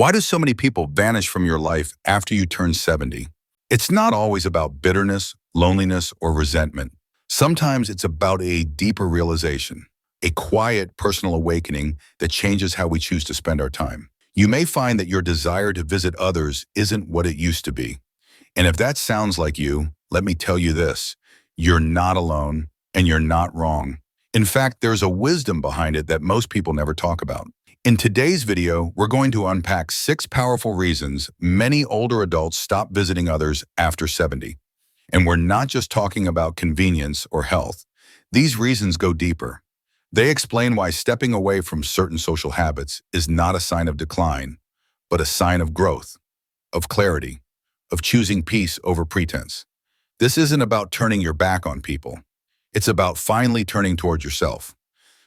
Why do so many people vanish from your life after you turn 70? It's not always about bitterness, loneliness, or resentment. Sometimes it's about a deeper realization, a quiet personal awakening that changes how we choose to spend our time. You may find that your desire to visit others isn't what it used to be. And if that sounds like you, let me tell you this: you're not alone and you're not wrong. In fact, there's a wisdom behind it that most people never talk about. In today's video, we're going to unpack 6 powerful reasons many older adults stop visiting others after 70. And we're not just talking about convenience or health. These reasons go deeper. They explain why stepping away from certain social habits is not a sign of decline, but a sign of growth, of clarity, of choosing peace over pretense. This isn't about turning your back on people. It's about finally turning towards yourself.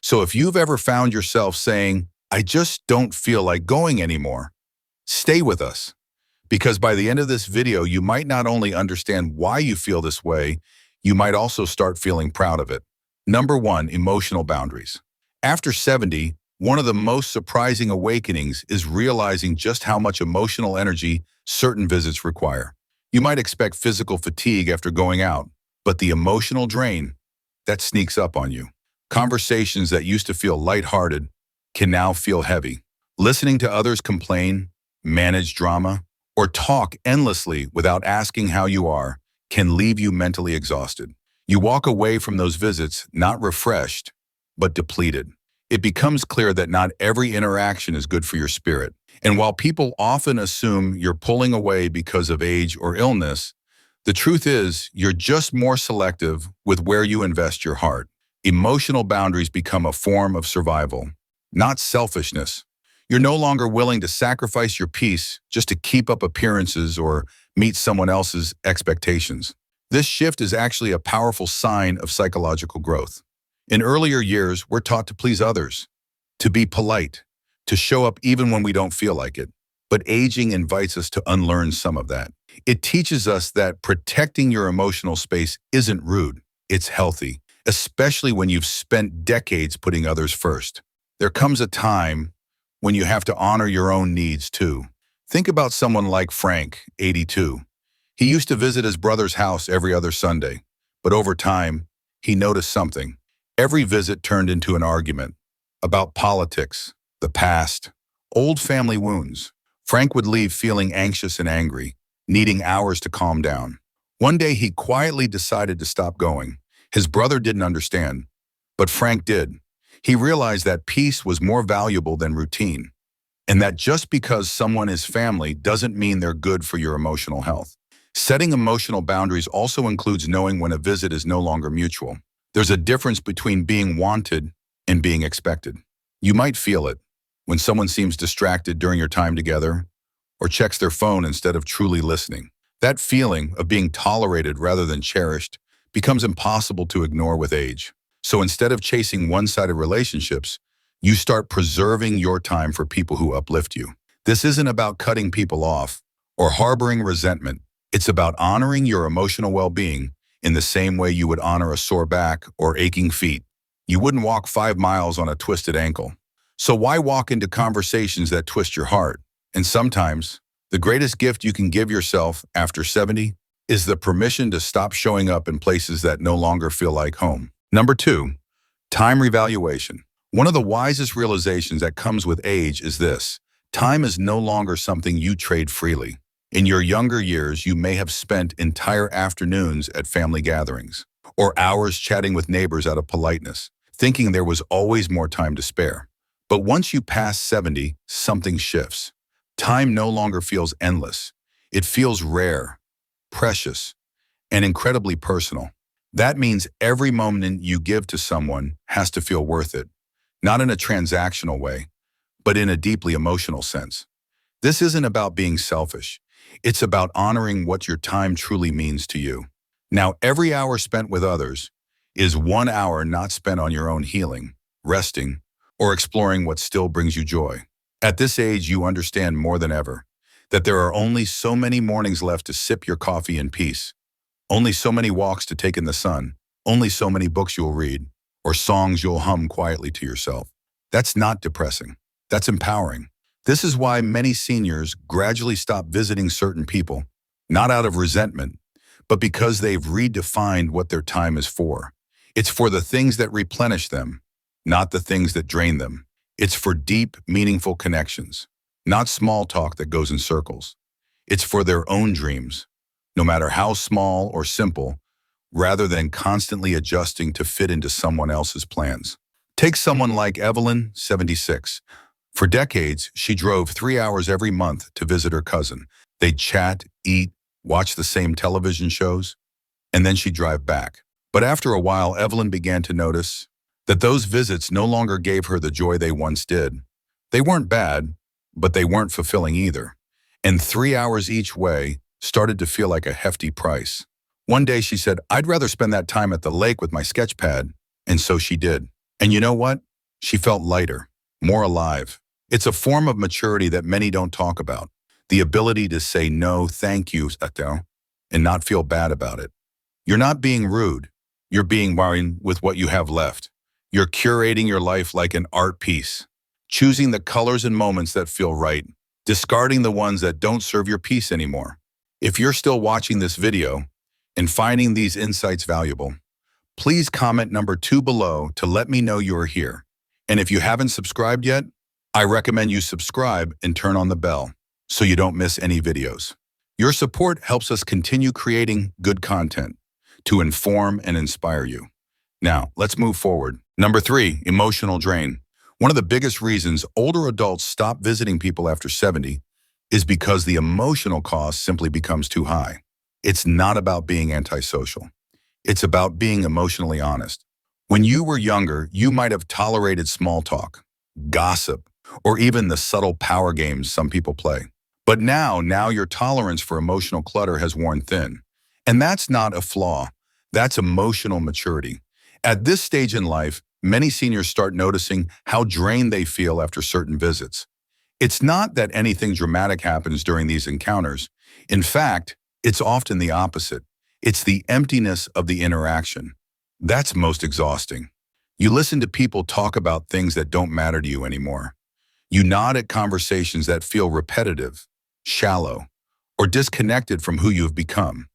So if you've ever found yourself saying, "I just don't feel like going anymore," stay with us. Because by the end of this video, you might not only understand why you feel this way, you might also start feeling proud of it. Number 1, emotional boundaries. After 70, one of the most surprising awakenings is realizing just how much emotional energy certain visits require. You might expect physical fatigue after going out, but the emotional drain, that sneaks up on you. Conversations that used to feel lighthearted can now feel heavy. Listening to others complain, manage drama, or talk endlessly without asking how you are can leave you mentally exhausted. You walk away from those visits not refreshed, but depleted. It becomes clear that not every interaction is good for your spirit. And while people often assume you're pulling away because of age or illness, the truth is you're just more selective with where you invest your heart. Emotional boundaries become a form of survival, not selfishness. You're no longer willing to sacrifice your peace just to keep up appearances or meet someone else's expectations. This shift is actually a powerful sign of psychological growth. In earlier years, we're taught to please others, to be polite, to show up even when we don't feel like it. But aging invites us to unlearn some of that. It teaches us that protecting your emotional space isn't rude, it's healthy, especially when you've spent decades putting others first. There comes a time when you have to honor your own needs too. Think about someone like Frank, 82. He used to visit his brother's house every other Sunday, but over time, he noticed something. Every visit turned into an argument about politics, the past, old family wounds. Frank would leave feeling anxious and angry, needing hours to calm down. One day he quietly decided to stop going. His brother didn't understand, but Frank did. He realized that peace was more valuable than routine, and that just because someone is family doesn't mean they're good for your emotional health. Setting emotional boundaries also includes knowing when a visit is no longer mutual. There's a difference between being wanted and being expected. You might feel it when someone seems distracted during your time together or checks their phone instead of truly listening. That feeling of being tolerated rather than cherished becomes impossible to ignore with age. So instead of chasing one-sided relationships, you start preserving your time for people who uplift you. This isn't about cutting people off or harboring resentment. It's about honoring your emotional well-being in the same way you would honor a sore back or aching feet. You wouldn't walk 5 miles on a twisted ankle. So why walk into conversations that twist your heart? And sometimes, the greatest gift you can give yourself after 70 is the permission to stop showing up in places that no longer feel like home. Number 2, time revaluation. One of the wisest realizations that comes with age is this: time is no longer something you trade freely. In your younger years, you may have spent entire afternoons at family gatherings or hours chatting with neighbors out of politeness, thinking there was always more time to spare. But once you pass 70, something shifts. Time no longer feels endless. It feels rare, precious, and incredibly personal. That means every moment you give to someone has to feel worth it, not in a transactional way, but in a deeply emotional sense. This isn't about being selfish. It's about honoring what your time truly means to you. Now, every hour spent with others is 1 hour not spent on your own healing, resting, or exploring what still brings you joy. At this age, you understand more than ever that there are only so many mornings left to sip your coffee in peace, only so many walks to take in the sun, only so many books you'll read, or songs you'll hum quietly to yourself. That's not depressing. That's empowering. This is why many seniors gradually stop visiting certain people, not out of resentment, but because they've redefined what their time is for. It's for the things that replenish them, not the things that drain them. It's for deep, meaningful connections, not small talk that goes in circles. It's for their own dreams, no matter how small or simple, rather than constantly adjusting to fit into someone else's plans. Take someone like Evelyn, 76. For decades, she drove 3 hours every month to visit her cousin. They'd chat, eat, watch the same television shows, and then she'd drive back. But after a while, Evelyn began to notice that those visits no longer gave her the joy they once did. They weren't bad, but they weren't fulfilling either. And 3 hours each way started to feel like a hefty price. One day she said, "I'd rather spend that time at the lake with my sketch pad." And so she did. And you know what? She felt lighter, more alive. It's a form of maturity that many don't talk about. The ability to say no, thank you, and not feel bad about it. You're not being rude. You're being fine with what you have left. You're curating your life like an art piece, choosing the colors and moments that feel right, discarding the ones that don't serve your peace anymore. If you're still watching this video and finding these insights valuable, please comment number 2 below to let me know you're here. And if you haven't subscribed yet, I recommend you subscribe and turn on the bell so you don't miss any videos. Your support helps us continue creating good content to inform and inspire you. Now, let's move forward. Number 3, emotional drain. One of the biggest reasons older adults stop visiting people after 70 is because the emotional cost simply becomes too high. It's not about being antisocial. It's about being emotionally honest. When you were younger, you might have tolerated small talk, gossip, or even the subtle power games some people play. But now your tolerance for emotional clutter has worn thin. And that's not a flaw. That's emotional maturity. At this stage in life, many seniors start noticing how drained they feel after certain visits. It's not that anything dramatic happens during these encounters. In fact, it's often the opposite. It's the emptiness of the interaction. That's most exhausting. You listen to people talk about things that don't matter to you anymore. You nod at conversations that feel repetitive, shallow, or disconnected from who you have become.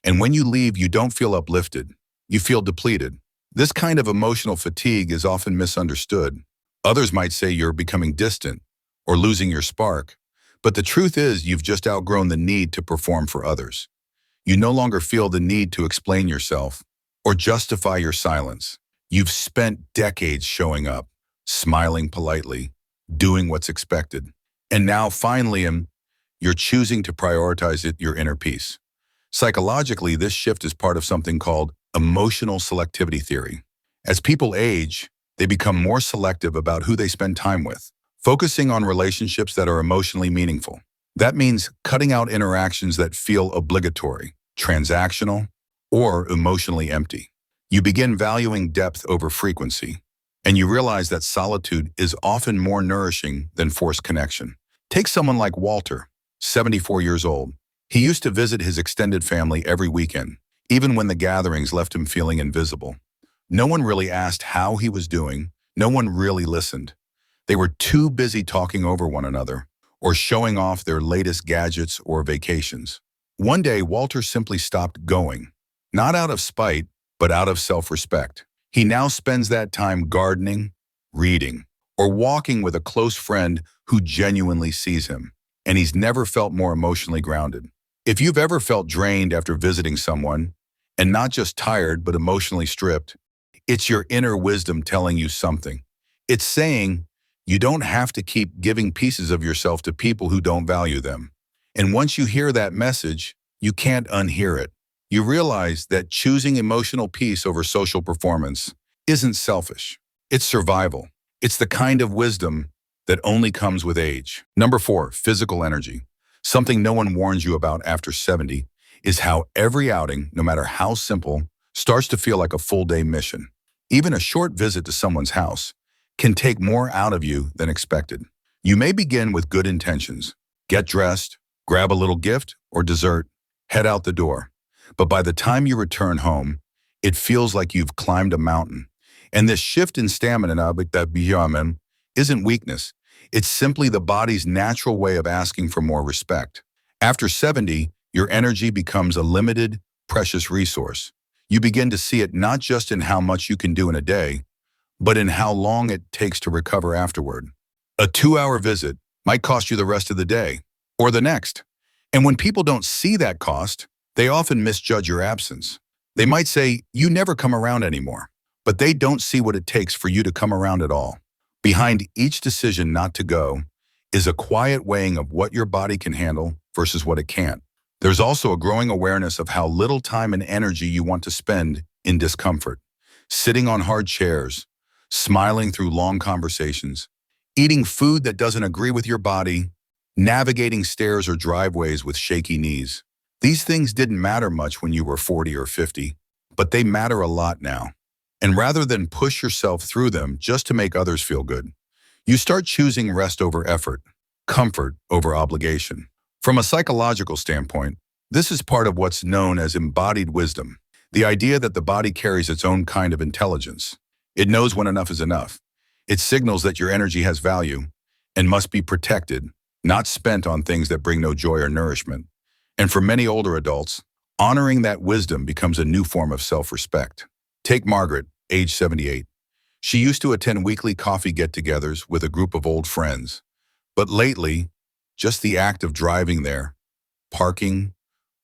And when you leave, you don't feel uplifted. You feel depleted. This kind of emotional fatigue is often misunderstood. Others might say you're becoming distant or losing your spark. But the truth is, you've just outgrown the need to perform for others. You no longer feel the need to explain yourself or justify your silence. You've spent decades showing up, smiling politely, doing what's expected. And now finally, you're choosing to prioritize your inner peace. Psychologically, this shift is part of something called emotional selectivity theory. As people age, they become more selective about who they spend time with, focusing on relationships that are emotionally meaningful. That means cutting out interactions that feel obligatory, transactional, or emotionally empty. You begin valuing depth over frequency, and you realize that solitude is often more nourishing than forced connection. Take someone like Walter, 74 years old. He used to visit his extended family every weekend, even when the gatherings left him feeling invisible. No one really asked how he was doing. No one really listened. They were too busy talking over one another or showing off their latest gadgets or vacations. One day, Walter simply stopped going, not out of spite, but out of self-respect. He now spends that time gardening, reading, or walking with a close friend who genuinely sees him. And he's never felt more emotionally grounded. If you've ever felt drained after visiting someone, and not just tired but emotionally stripped, it's your inner wisdom telling you something. It's saying you don't have to keep giving pieces of yourself to people who don't value them. And once you hear that message, you can't unhear it. You realize that choosing emotional peace over social performance isn't selfish. It's survival. It's the kind of wisdom that only comes with age. Number 4, physical energy. Something no one warns you about after 70 is how every outing, no matter how simple, starts to feel like a full-day mission. Even a short visit to someone's house can take more out of you than expected. You may begin with good intentions. Get dressed, grab a little gift or dessert, head out the door. But by the time you return home, it feels like you've climbed a mountain. And this shift in stamina isn't weakness. It's simply the body's natural way of asking for more respect. After 70, your energy becomes a limited, precious resource. You begin to see it not just in how much you can do in a day, but in how long it takes to recover afterward. A 2-hour visit might cost you the rest of the day or the next. And when people don't see that cost, they often misjudge your absence. They might say, "You never come around anymore," but they don't see what it takes for you to come around at all. Behind each decision not to go is a quiet weighing of what your body can handle versus what it can't. There's also a growing awareness of how little time and energy you want to spend in discomfort, sitting on hard chairs, smiling through long conversations, eating food that doesn't agree with your body, navigating stairs or driveways with shaky knees. These things didn't matter much when you were 40 or 50, but they matter a lot now. And rather than push yourself through them just to make others feel good, you start choosing rest over effort, comfort over obligation. From a psychological standpoint, this is part of what's known as embodied wisdom, the idea that the body carries its own kind of intelligence. It knows when enough is enough. It signals that your energy has value and must be protected, not spent on things that bring no joy or nourishment. And for many older adults, honoring that wisdom becomes a new form of self-respect. Take Margaret, age 78. She used to attend weekly coffee get-togethers with a group of old friends. But lately, just the act of driving there, parking,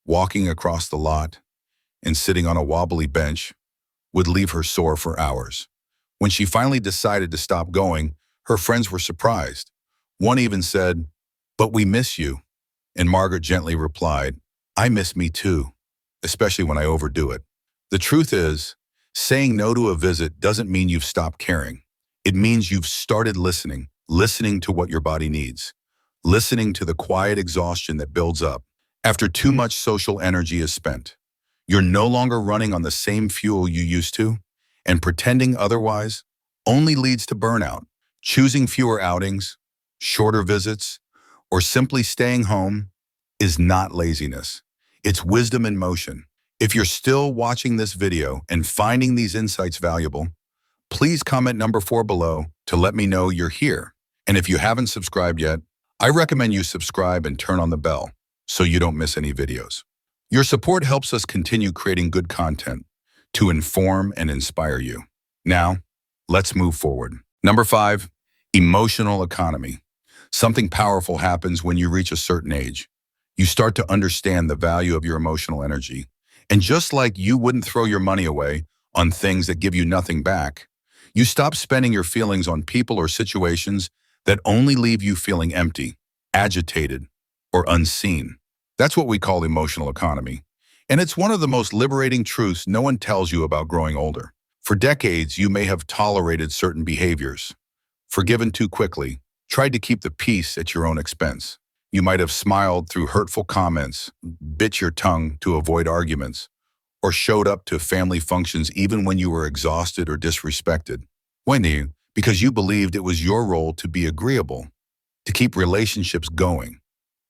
walking across the lot, and sitting on a wobbly bench would leave her sore for hours. When she finally decided to stop going, her friends were surprised. One even said, "But we miss you." And Margaret gently replied, "I miss me too, especially when I overdo it." The truth is, saying no to a visit doesn't mean you've stopped caring. It means you've started listening to what your body needs, listening to the quiet exhaustion that builds up after too much social energy is spent. You're no longer running on the same fuel you used to, and pretending otherwise only leads to burnout. Choosing fewer outings, shorter visits, or simply staying home is not laziness. It's wisdom in motion. If you're still watching this video and finding these insights valuable, please comment number 4 below to let me know you're here. And if you haven't subscribed yet, I recommend you subscribe and turn on the bell so you don't miss any videos. Your support helps us continue creating good content to inform and inspire you. Now, let's move forward. Number 5, emotional economy. Something powerful happens when you reach a certain age. You start to understand the value of your emotional energy. And just like you wouldn't throw your money away on things that give you nothing back, you stop spending your feelings on people or situations that only leave you feeling empty, agitated, or unseen. That's what we call emotional economy. And it's one of the most liberating truths no one tells you about growing older. For decades, you may have tolerated certain behaviors, forgiven too quickly, tried to keep the peace at your own expense. You might have smiled through hurtful comments, bit your tongue to avoid arguments, or showed up to family functions even when you were exhausted or disrespected. Because you believed it was your role to be agreeable, to keep relationships going,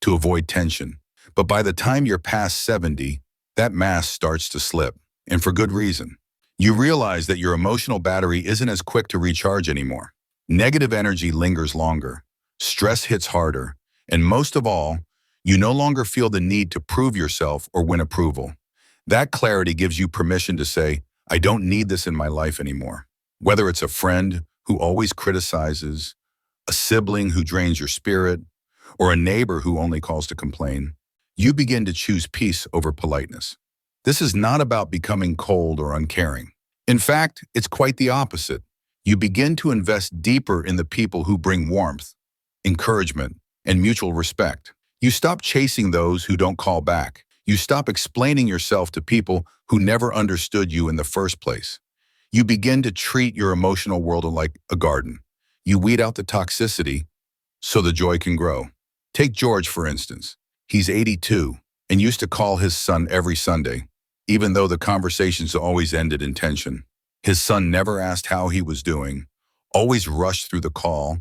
to avoid tension. But by the time you're past 70, that mask starts to slip, and for good reason. You realize that your emotional battery isn't as quick to recharge anymore. Negative energy lingers longer, stress hits harder, and most of all, you no longer feel the need to prove yourself or win approval. That clarity gives you permission to say, "I don't need this in my life anymore." Whether it's a friend who always criticizes, a sibling who drains your spirit, or a neighbor who only calls to complain, you begin to choose peace over politeness. This is not about becoming cold or uncaring. In fact, it's quite the opposite. You begin to invest deeper in the people who bring warmth, encouragement, and mutual respect. You stop chasing those who don't call back. You stop explaining yourself to people who never understood you in the first place. You begin to treat your emotional world like a garden. You weed out the toxicity so the joy can grow. Take George, for instance. He's 82 and used to call his son every Sunday, even though the conversations always ended in tension. His son never asked how he was doing, always rushed through the call,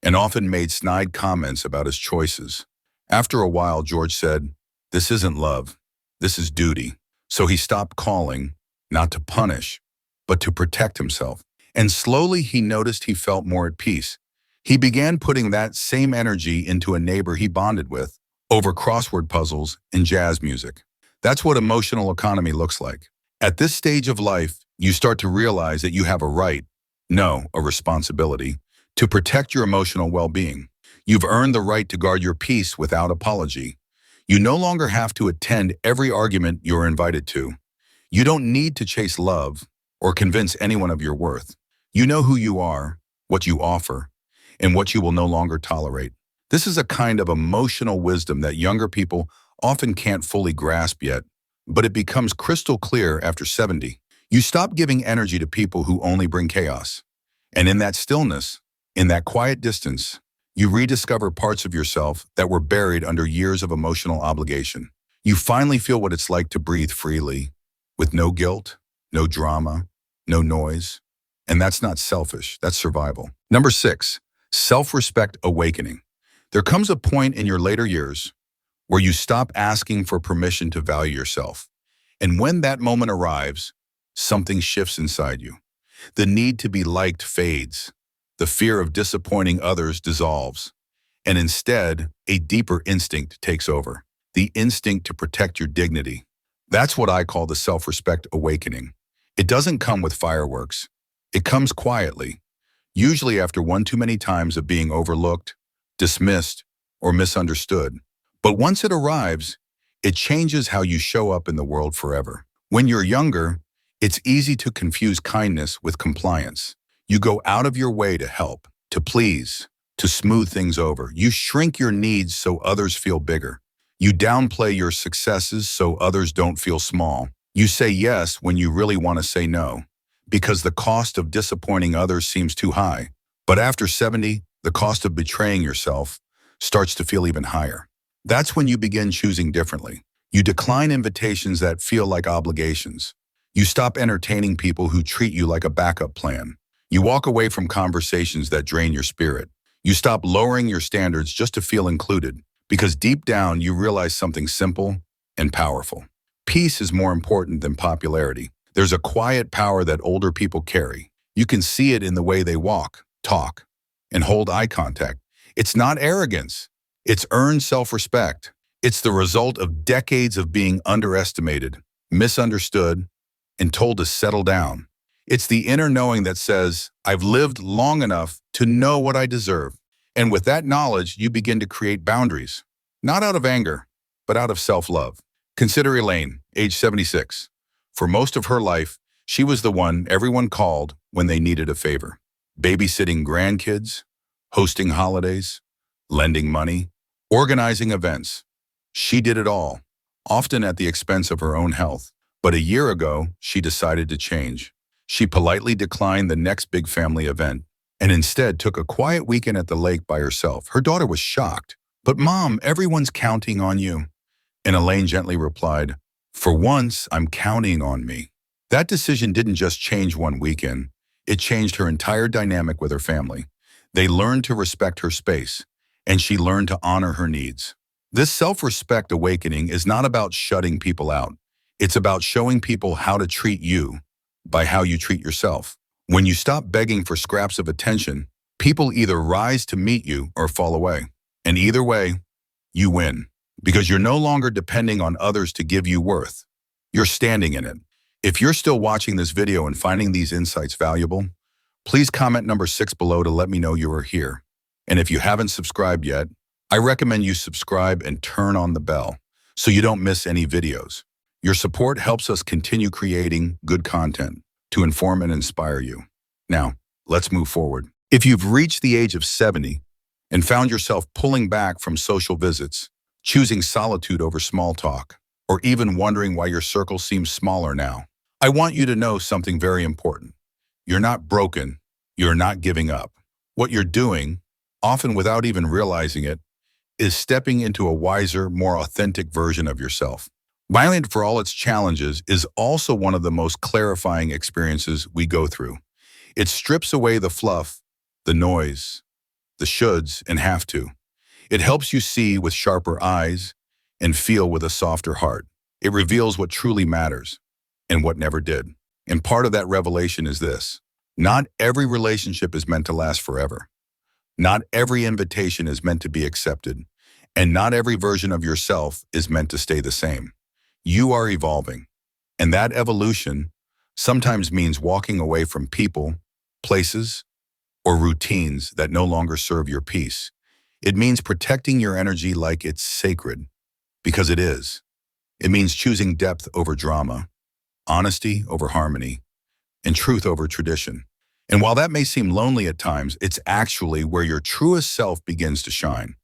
and often made snide comments about his choices. After a while, George said, "This isn't love, this is duty." So he stopped calling, not to punish, but to protect himself. And slowly he noticed he felt more at peace. He began putting that same energy into a neighbor he bonded with over crossword puzzles and jazz music. That's what emotional economy looks like. At this stage of life, you start to realize that you have a right, no, a responsibility, to protect your emotional well-being. You've earned the right to guard your peace without apology. You no longer have to attend every argument you're invited to. You don't need to chase love or convince anyone of your worth. You know who you are, what you offer, and what you will no longer tolerate. This is a kind of emotional wisdom that younger people often can't fully grasp yet, but it becomes crystal clear after 70. You stop giving energy to people who only bring chaos. And in that stillness, in that quiet distance, you rediscover parts of yourself that were buried under years of emotional obligation. You finally feel what it's like to breathe freely, with no guilt, no drama, no noise. And that's not selfish, that's survival. Number 6, self-respect awakening. There comes a point in your later years where you stop asking for permission to value yourself. And when that moment arrives, something shifts inside you. The need to be liked fades. The fear of disappointing others dissolves. And instead, a deeper instinct takes over. The instinct to protect your dignity. That's what I call the self-respect awakening. It doesn't come with fireworks. It comes quietly, usually after one too many times of being overlooked, dismissed, or misunderstood. But once it arrives, it changes how you show up in the world forever. When you're younger, it's easy to confuse kindness with compliance. You go out of your way to help, to please, to smooth things over. You shrink your needs so others feel bigger. You downplay your successes so others don't feel small. You say yes when you really want to say no, because the cost of disappointing others seems too high. But after 70, the cost of betraying yourself starts to feel even higher. That's when you begin choosing differently. You decline invitations that feel like obligations. You stop entertaining people who treat you like a backup plan. You walk away from conversations that drain your spirit. You stop lowering your standards just to feel included, because deep down you realize something simple and powerful. Peace is more important than popularity. There's a quiet power that older people carry. You can see it in the way they walk, talk, and hold eye contact. It's not arrogance. It's earned self-respect. It's the result of decades of being underestimated, misunderstood, and told to settle down. It's the inner knowing that says, I've lived long enough to know what I deserve. And with that knowledge, you begin to create boundaries, not out of anger, but out of self-love. Consider Elaine, age 76. For most of her life, she was the one everyone called when they needed a favor. Babysitting grandkids, hosting holidays, lending money, organizing events. She did it all, often at the expense of her own health. But a year ago, she decided to change. She politely declined the next big family event and instead took a quiet weekend at the lake by herself. Her daughter was shocked. But Mom, everyone's counting on you. And Elaine gently replied, for once, I'm counting on me. That decision didn't just change one weekend. It changed her entire dynamic with her family. They learned to respect her space, and she learned to honor her needs. This self-respect awakening is not about shutting people out. It's about showing people how to treat you by how you treat yourself. When you stop begging for scraps of attention, people either rise to meet you or fall away. And either way, you win, because you're no longer depending on others to give you worth. You're standing in it. If you're still watching this video and finding these insights valuable, please comment number 6 below to let me know you are here. And if you haven't subscribed yet, I recommend you subscribe and turn on the bell so you don't miss any videos. Your support helps us continue creating good content to inform and inspire you. Now, let's move forward. If you've reached the age of 70 and found yourself pulling back from social visits, choosing solitude over small talk, or even wondering why your circle seems smaller now, I want you to know something very important. You're not broken. You're not giving up. What you're doing, often without even realizing it, is stepping into a wiser, more authentic version of yourself. Violent, for all its challenges, is also one of the most clarifying experiences we go through. It strips away the fluff, the noise, the shoulds and have to. It helps you see with sharper eyes and feel with a softer heart. It reveals what truly matters and what never did. And part of that revelation is this: not every relationship is meant to last forever, Not every invitation is meant to be accepted, and not every version of yourself is meant to stay the same. You are evolving, and that evolution sometimes means walking away from people, places, or routines that no longer serve your peace. It means protecting your energy like it's sacred, because it is. It means choosing depth over drama, honesty over harmony, and truth over tradition. And while that may seem lonely at times, it's actually where your truest self begins to shine.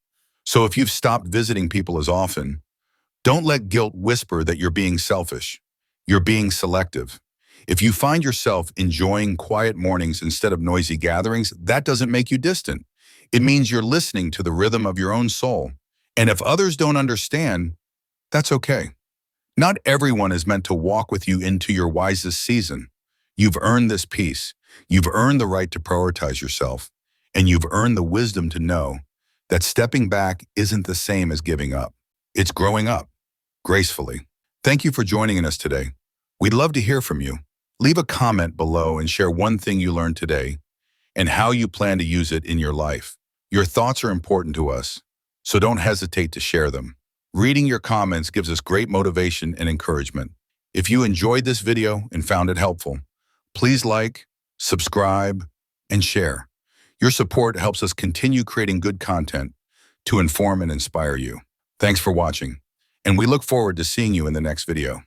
So if you've stopped visiting people as often, don't let guilt whisper that you're being selfish. You're being selective. If you find yourself enjoying quiet mornings instead of noisy gatherings, that doesn't make you distant. It means you're listening to the rhythm of your own soul. And if others don't understand, that's okay. Not everyone is meant to walk with you into your wisest season. You've earned this peace. You've earned the right to prioritize yourself. And you've earned the wisdom to know that stepping back isn't the same as giving up. It's growing up, gracefully. Thank you for joining us today. We'd love to hear from you. Leave a comment below and share one thing you learned today and how you plan to use it in your life. Your thoughts are important to us, so don't hesitate to share them. Reading your comments gives us great motivation and encouragement. If you enjoyed this video and found it helpful, please like, subscribe, and share. Your support helps us continue creating good content to inform and inspire you. Thanks for watching, and we look forward to seeing you in the next video.